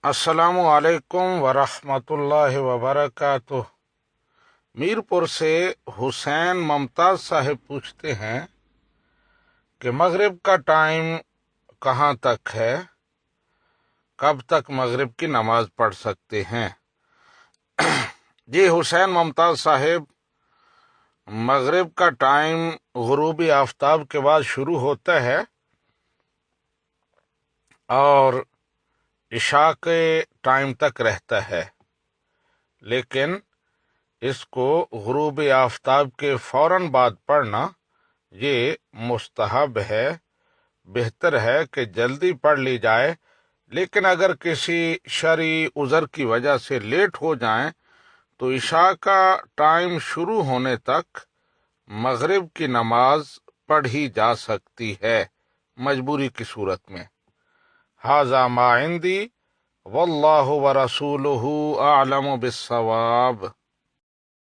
السلام علیکم ورحمۃ اللہ وبرکاتہ۔ میرپور سے حسین ممتاز صاحب پوچھتے ہیں کہ مغرب کا ٹائم کہاں تک ہے، کب تک مغرب کی نماز پڑھ سکتے ہیں؟ جی حسین ممتاز صاحب، مغرب کا ٹائم غروبی آفتاب کے بعد شروع ہوتا ہے اور عشاء کے ٹائم تک رہتا ہے، لیکن اس کو غروب آفتاب کے فوراً بعد پڑھنا یہ مستحب ہے۔ بہتر ہے کہ جلدی پڑھ لی جائے، لیکن اگر کسی شرعی عذر کی وجہ سے لیٹ ہو جائیں تو عشاء کا ٹائم شروع ہونے تک مغرب کی نماز پڑھی جا سکتی ہے، مجبوری کی صورت میں۔ ھذا ما عندی واللہ ورسولہ اعلم بالصواب۔